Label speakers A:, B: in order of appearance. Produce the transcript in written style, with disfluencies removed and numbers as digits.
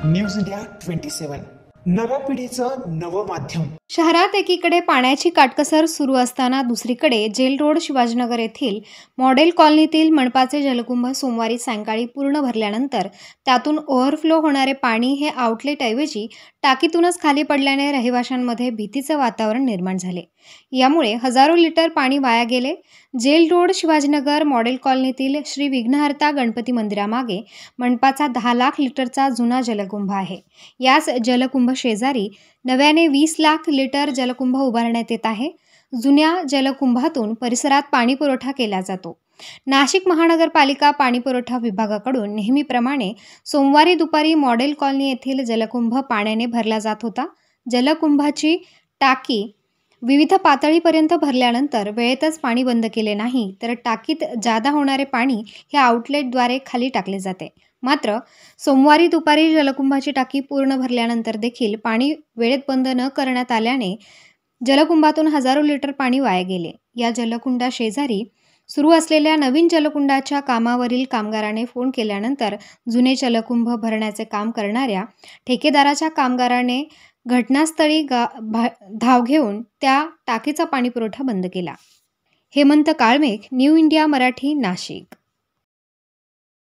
A: News India 27 नव्या पिढीचं नवं माध्यम।
B: शहरात एकीकडे पाण्याची काटकसर सुरू असताना दुसरीकडे जेल रोड शिवाजीनगर येथील मॉडेल कॉलनीतील मनपाचे जलकुंभ सोमवारी सायंकाळी पूर्ण भरल्यानंतर त्यातून ओव्हरफ्लो होणारे पाणी हे आउटलेटऐवजी टाकीतूनच खाली पडल्याने रहिवाशांमध्ये भीतीचे वातावरण निर्माण झाले। यामुळे हजारो लिटर पाणी वाया गेले। जेल रोड शिवाजीनगर मॉडेल कॉलनीतील श्री विघ्नहर्ता गणपती मंदिरामागे मनपाचा 10 लाख लिटरचा जुना जलकुंभ आहे। याच जलकुंभ शेजारी नव्याने 20 लाख लिटर जलकुंभ उभारण्यात येत आहे। जुन्या जलकुंभातून परिसरात पाणी पुरवठा केला जातो। नाशिक महानगरपालिका पाणीपुरवठा विभागाकडून नेहमीप्रमाणे सोमवारी दुपारी मॉडेल कॉलनी येथील जलकुंभ पाण्याने भरला जात होता। जलकुंभाची टाकी विविध पातळीपर्यंत भरल्यानंतर वेळेतच पाणी बंद केले नाही तर टाकीत जादा होणारे पाणी हे आउटलेटद्वारे खाली टाकले जाते। मात्र सोमवारी दुपारी जलकुंभाची टाकी पूर्ण भरल्यानंतर देखील पाणी वेळेत बंद न करण्यात आल्याने जलकुंभातून हजारो लिटर पाणी वाया गेले। या जलकुंडा शेजारी सुरू असलेल्या नवीन जलकुंडाच्या कामावरील कामगाराने फोन केल्यानंतर जुने जलकुंभ भरण्याचे काम करणाऱ्या ठेकेदाराच्या कामगाराने घटनास्थळी धाव घेऊन त्या टाकीचा पाणीपुरवठा बंद केला। Hemant Kalmegh, new India Marathi, Nashik.